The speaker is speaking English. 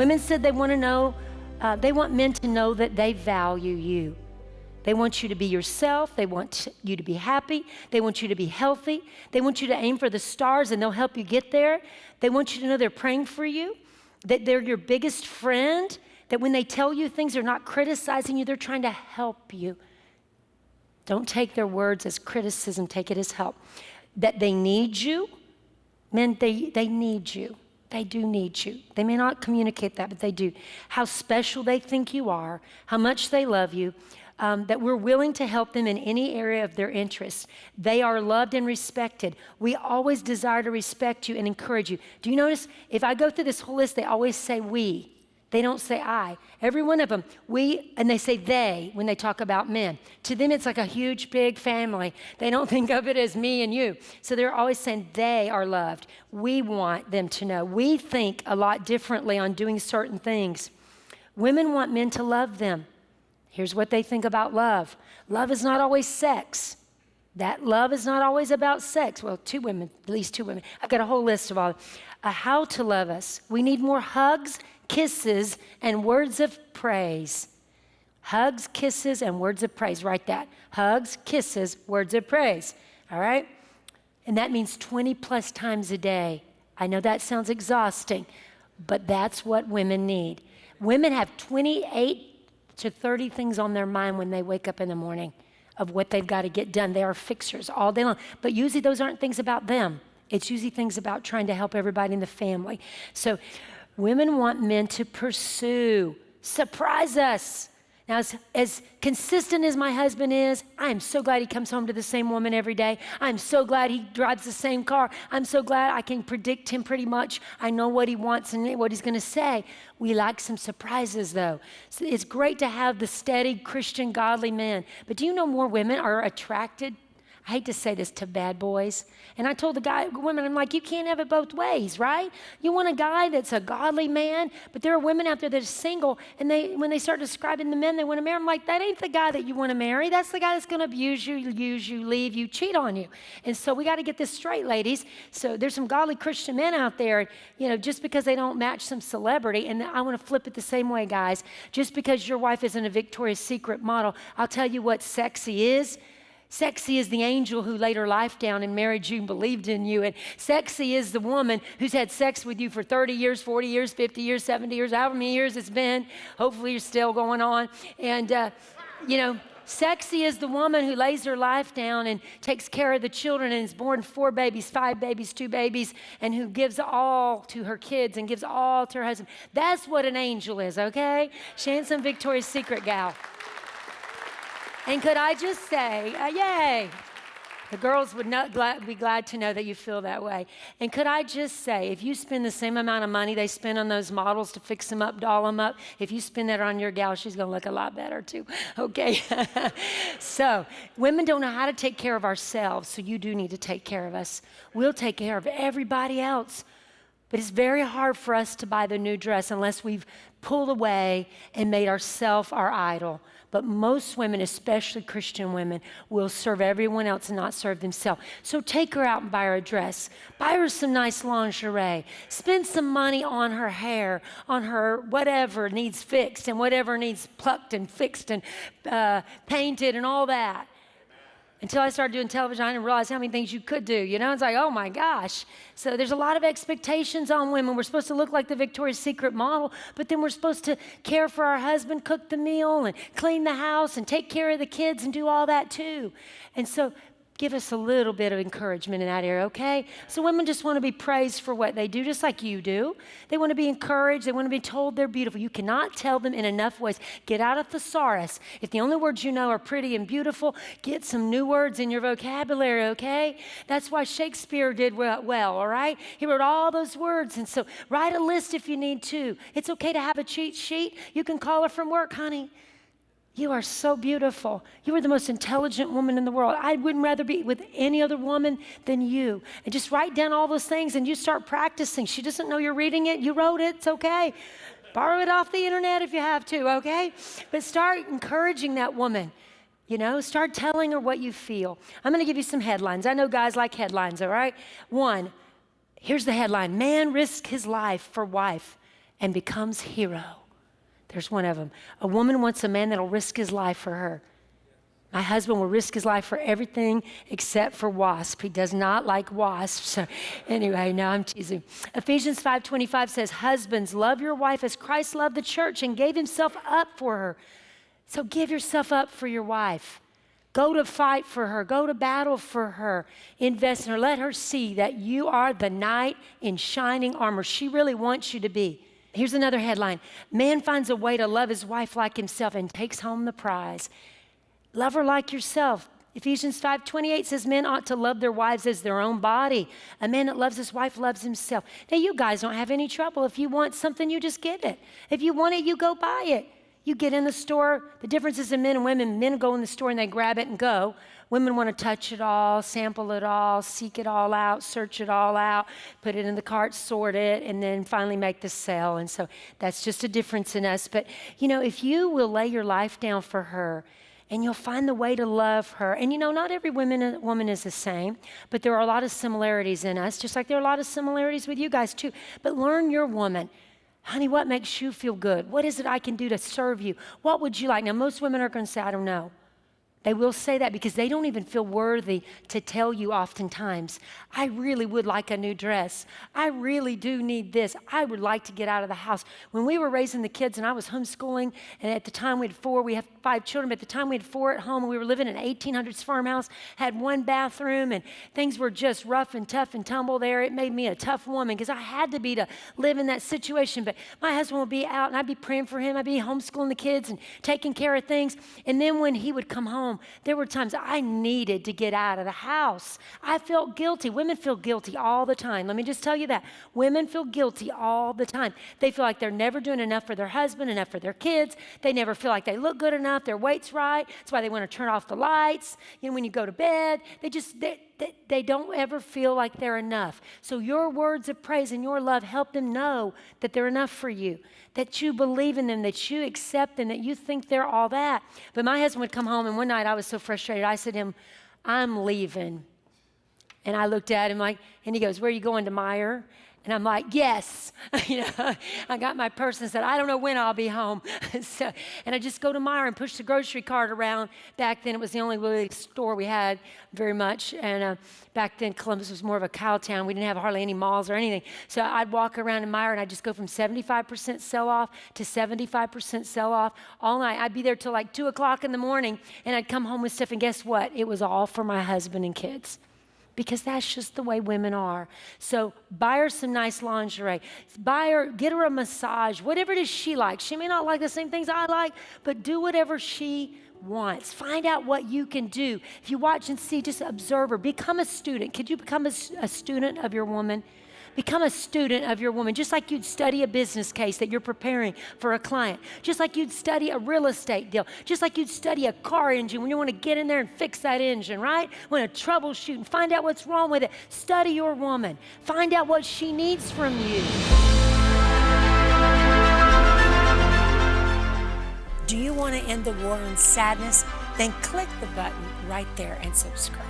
Women said they want to know, they want men to know that they value you. They want you to be yourself. They want you to be happy. They want you to be healthy. They want you to aim for the stars and they'll help you get there. They want you to know they're praying for you, that they're your biggest friend, that when they tell you things, they're not criticizing you, they're trying to help you. Don't take their words as criticism, take it as help. That they need you, men, they need you. They do need you. They may not communicate that, but they do. How special they think you are, how much they love you, that we're willing to help them in any area of their interest. They are loved and respected. We always desire to respect you and encourage you. Do you notice, if I go through this whole list, they always say we. They don't say I. Every one of them, we, and they say they when they talk about men. To them, it's like a huge, big family. They don't think of it as me and you. So they're always saying they are loved. We want them to know. We think a lot differently on doing certain things. Women want men to love them. Here's what they think about love. Love is not always sex. That love is not always about sex. Well, two women, at least two women. I've got a whole list of all. How to love us. We need more hugs, kisses, and words of praise. Hugs, kisses, and words of praise. Write that. Hugs, kisses, words of praise. All right? And that means 20 plus times a day. I know that sounds exhausting, but that's what women need. Women have 28 to 30 things on their mind when they wake up in the morning of what they've got to get done. They are fixers all day long. But usually those aren't things about them. It's usually things about trying to help everybody in the family. So women want men to pursue, surprise us. Now, as consistent as my husband is, I'm so glad he comes home to the same woman every day. I'm so glad he drives the same car. I'm so glad I can predict him pretty much. I know what he wants and what he's going to say. We like some surprises, though. So it's great to have the steady, Christian, godly men. But do you know more women are attracted? I hate to say this to bad boys. And I told the women, I'm like, you can't have it both ways, right? You want a guy that's a godly man, but there are women out there that are single, and when they start describing the men they want to marry, I'm like, that ain't the guy that you want to marry. That's the guy that's going to abuse you, use you, leave you, cheat on you. And so we got to get this straight, ladies. So there's some godly Christian men out there, just because they don't match some celebrity, and I want to flip it the same way, guys. Just because your wife isn't a Victoria's Secret model, I'll tell you what sexy is. Sexy is the angel who laid her life down and married you and believed in you. And sexy is the woman who's had sex with you for 30 years, 40 years, 50 years, 70 years, however many years it's been. Hopefully you're still going on. And, sexy is the woman who lays her life down and takes care of the children and is born 4 babies, 5 babies, 2 babies, and who gives all to her kids and gives all to her husband. That's what an angel is, okay? She ain't some Victoria's Secret gal. And could I just say, yay. The girls would be glad to know that you feel that way. And could I just say, if you spend the same amount of money they spend on those models to fix them up, doll them up, if you spend that on your gal, she's going to look a lot better too. Okay? So women don't know how to take care of ourselves, so you do need to take care of us. We'll take care of everybody else. But it's very hard for us to buy the new dress unless we've pulled away and made ourselves our idol. But most women, especially Christian women, will serve everyone else and not serve themselves. So take her out and buy her a dress. Buy her some nice lingerie. Spend some money on her hair, on her whatever needs fixed and whatever needs plucked and fixed and painted and all that. Until I started doing television, I didn't realize how many things you could do. It's like, oh my gosh. So there's a lot of expectations on women. We're supposed to look like the Victoria's Secret model, but then we're supposed to care for our husband, cook the meal, and clean the house, and take care of the kids, and do all that too. And so give us a little bit of encouragement in that area, okay? So women just want to be praised for what they do, just like you do. They want to be encouraged. They want to be told they're beautiful. You cannot tell them in enough ways. Get out of thesaurus. If the only words you know are pretty and beautiful, get some new words in your vocabulary, okay? That's why Shakespeare did well, all right? He wrote all those words, and so write a list if you need to. It's okay to have a cheat sheet. You can call her from work, honey. You are so beautiful. You are the most intelligent woman in the world. I wouldn't rather be with any other woman than you. And just write down all those things and you start practicing. She doesn't know you're reading it. You wrote it. It's okay. Borrow it off the internet if you have to, okay? But start encouraging that woman. Start telling her what you feel. I'm going to give you some headlines. I know guys like headlines, all right? 1, here's the headline. Man risks his life for wife. and becomes hero. There's one of them. A woman wants a man that'll risk his life for her. My husband will risk his life for everything except for wasp. He does not like wasps. So anyway, no, I'm teasing. Ephesians 5:25 says, husbands, love your wife as Christ loved the church and gave himself up for her. So give yourself up for your wife. Go to fight for her. Go to battle for her. Invest in her. Let her see that you are the knight in shining armor she really wants you to be. Here's another headline. Man finds a way to love his wife like himself and takes home the prize. Love her like yourself. Ephesians 5:28 says men ought to love their wives as their own body. A man that loves his wife loves himself. Now, you guys don't have any trouble. If you want something, you just get it. If you want it, you go buy it. You get in the store. The difference is in men and women. Men go in the store and they grab it and go. Women want to touch it all, sample it all, seek it all out, search it all out, put it in the cart, sort it, and then finally make the sale. And so that's just a difference in us. But, if you will lay your life down for her, and you'll find the way to love her. And not every woman is the same, but there are a lot of similarities in us, just like there are a lot of similarities with you guys too. But learn your woman. Honey, what makes you feel good? What is it I can do to serve you? What would you like? Now, most women are going to say, I don't know. They will say that because they don't even feel worthy to tell you oftentimes, I really would like a new dress. I really do need this. I would like to get out of the house. When we were raising the kids and I was homeschooling, and at the time we had 4, we have 5 children, but at the time we had 4 at home, and we were living in an 1800s farmhouse, had 1 bathroom, and things were just rough and tough and tumble there. It made me a tough woman because I had to be to live in that situation. But my husband would be out, and I'd be praying for him. I'd be homeschooling the kids and taking care of things. And then when he would come home, there were times I needed to get out of the house. I felt guilty. Women feel guilty all the time. Let me just tell you that. Women feel guilty all the time. They feel like they're never doing enough for their husband, enough for their kids. They never feel like they look good enough. Their weight's right. That's why they want to turn off the lights. When you go to bed, they don't ever feel like they're enough. So your words of praise and your love help them know that they're enough for you, that you believe in them, that you accept them, that you think they're all that. But my husband would come home, and one night I was so frustrated. I said to him, I'm leaving. And I looked at him and he goes, where are you going, to Meijer? And I'm like, yes. I got my purse and said, I don't know when I'll be home. And I just go to Meijer and push the grocery cart around. Back then, it was the only really store we had very much. And back then, Columbus was more of a cow town. We didn't have hardly any malls or anything. So I'd walk around in Meijer, and I'd just go from 75% sell-off to 75% sell-off all night. I'd be there till 2 o'clock in the morning, and I'd come home with stuff. And guess what? It was all for my husband and kids. Because that's just the way women are. So buy her some nice lingerie. Get her a massage, whatever it is she likes. She may not like the same things I like, but do whatever she wants. Find out what you can do. If you watch and see, just observe her. Become a student. Could you become a student of your woman? Become a student of your woman, just like you'd study a business case that you're preparing for a client, just like you'd study a real estate deal, just like you'd study a car engine when you want to get in there and fix that engine, right? Want to troubleshoot and find out what's wrong with it. Study your woman. Find out what she needs from you. Do you want to end the war on sadness? Then click the button right there and subscribe.